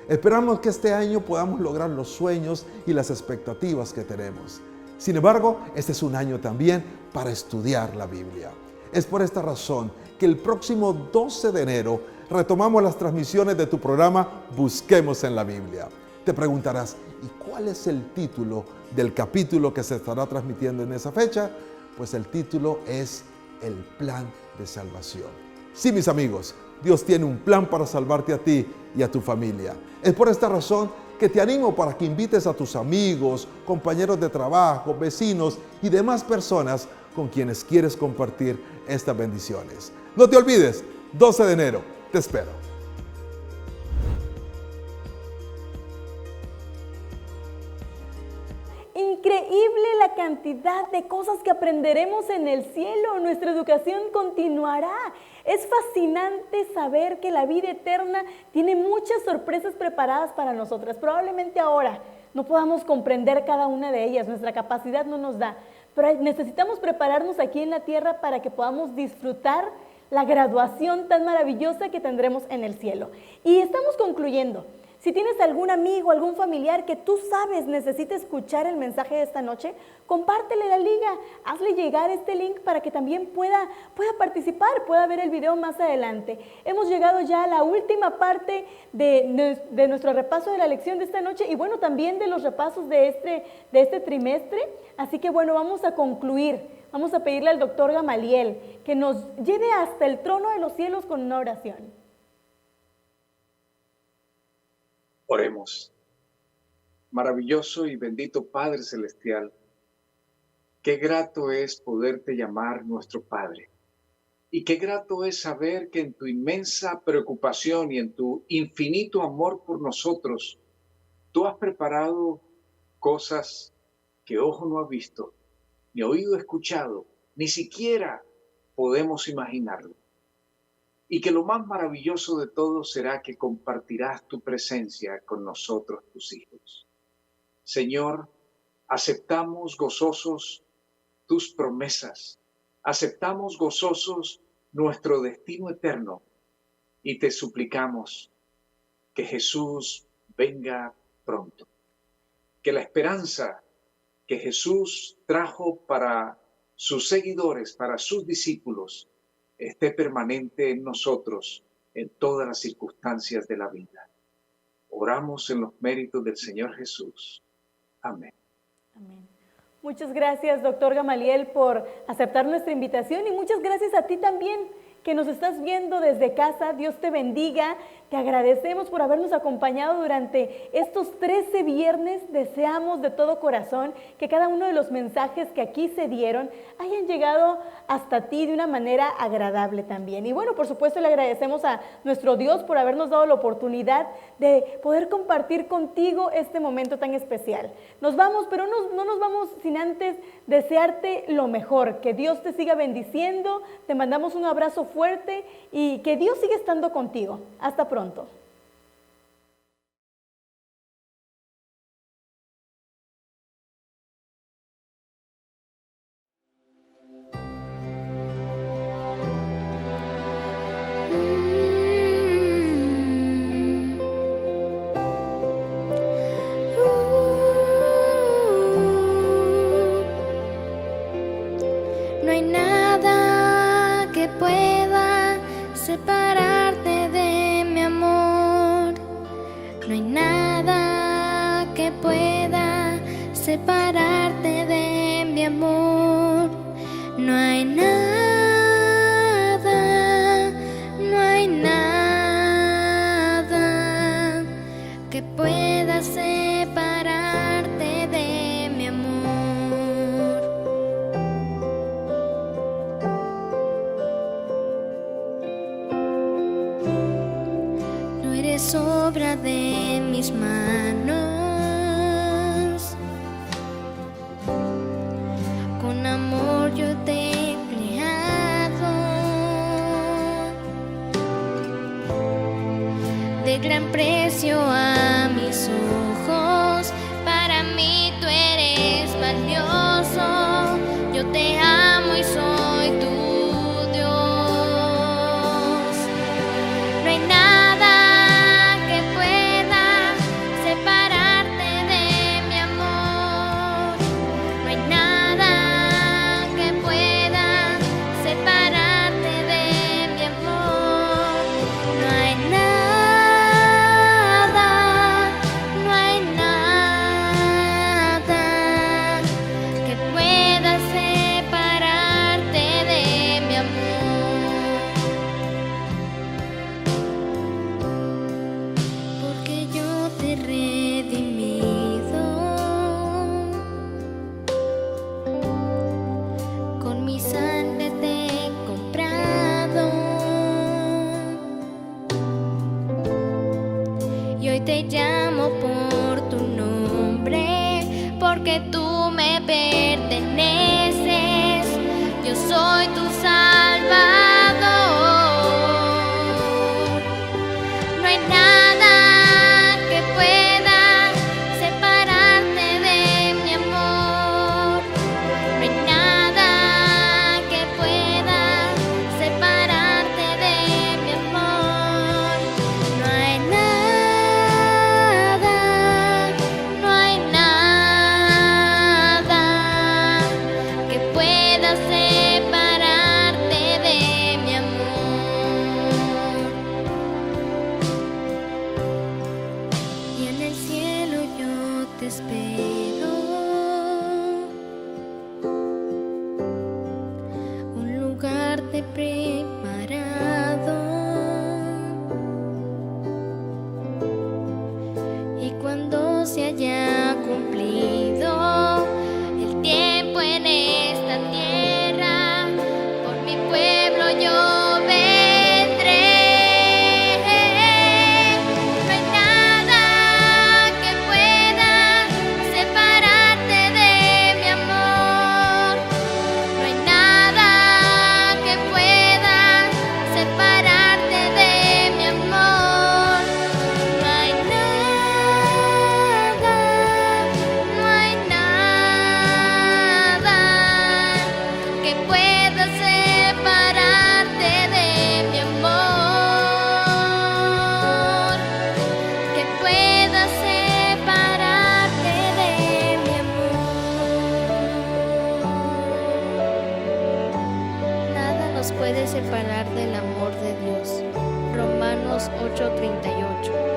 Esperamos que este año podamos lograr los sueños y las expectativas que tenemos. Sin embargo, este es un año también para estudiar la Biblia. Es por esta razón que el próximo 12 de enero retomamos las transmisiones de tu programa Busquemos en la Biblia. Te preguntarás, ¿y cuál es el título del capítulo que se estará transmitiendo en esa fecha? Pues el título es El Plan de Salvación. Sí, mis amigos, Dios tiene un plan para salvarte a ti y a tu familia. Es por esta razón que te animo para que invites a tus amigos, compañeros de trabajo, vecinos y demás personas con quienes quieres compartir estas bendiciones. No te olvides, 12 de enero, te espero. Increíble la cantidad de cosas que aprenderemos en el cielo. Nuestra educación continuará. Es fascinante saber que la vida eterna tiene muchas sorpresas preparadas para nosotras. Probablemente ahora no podamos comprender cada una de ellas, nuestra capacidad no nos da, pero necesitamos prepararnos aquí en la tierra para que podamos disfrutar la graduación tan maravillosa que tendremos en el cielo. Y estamos concluyendo. Si tienes algún amigo, algún familiar que tú sabes necesita escuchar el mensaje de esta noche, compártele la liga, hazle llegar este link para que también pueda participar, pueda ver el video más adelante. Hemos llegado ya a la última parte de nuestro repaso de la lección de esta noche y bueno, también de los repasos de este trimestre. Así que bueno, vamos a concluir. Vamos a pedirle al doctor Gamaliel que nos lleve hasta el trono de los cielos con una oración. Oremos. Maravilloso y bendito Padre Celestial, qué grato es poderte llamar nuestro Padre. Y qué grato es saber que en tu inmensa preocupación y en tu infinito amor por nosotros, tú has preparado cosas que ojo no ha visto, ni oído escuchado, ni siquiera podemos imaginarlo. Y que lo más maravilloso de todo será que compartirás tu presencia con nosotros, tus hijos. Señor, aceptamos gozosos tus promesas, aceptamos gozosos nuestro destino eterno y te suplicamos que Jesús venga pronto. Que la esperanza que Jesús trajo para sus seguidores, para sus discípulos, esté permanente en nosotros en todas las circunstancias de la vida. Oramos en los méritos del Señor Jesús. Amén. Amén. Muchas gracias, doctor Gamaliel, por aceptar nuestra invitación y muchas gracias a ti también que nos estás viendo desde casa. Dios te bendiga. Te agradecemos por habernos acompañado durante estos 13 viernes. Deseamos de todo corazón que cada uno de los mensajes que aquí se dieron hayan llegado hasta ti de una manera agradable también. Y bueno, por supuesto le agradecemos a nuestro Dios por habernos dado la oportunidad de poder compartir contigo este momento tan especial. Nos vamos, pero no nos vamos sin antes desearte lo mejor. Que Dios te siga bendiciendo. Te mandamos un abrazo fuerte fuerte y que Dios sigue estando contigo. Hasta pronto. No hay nada que pueda separarte de mi amor. No hay nada que pueda separarte de mi amor. No hay nada, no hay nada que pueda separarte de mi amor. No eres obra de mis manos, con amor yo te he creado, de gran precio a mis ojos, para mí tú eres valioso, yo te amo y soy tu Dios. No hay nada que pueda separarte de mi amor. No hay nada que pueda separarte de mi amor. No hay nada, no hay nada que pueda separarte de mi amor. Porque yo te he redimido con mi sangre te he comprado, y hoy te llamo por tu nombre, porque tú me perteneces, yo soy tu Salvador. No hay nada que pueda separarte de mi amor. No hay nada que pueda separarte de mi amor. No hay nada, no hay nada que pueda separarte de mi amor. Y en el cielo yo te espero, un lugar te he preparado, y cuando se haya cumplido el tiempo en esta tierra, por mi pueblo yo vendré. No hay nada que pueda separarte de mi amor. No hay nada que pueda separarte de mi amor. No hay nada, no hay nada que pueda separarte de mi amor, que pueda separarte de mi amor. Nada nos puede separar del amor de Dios. Romanos 8:38.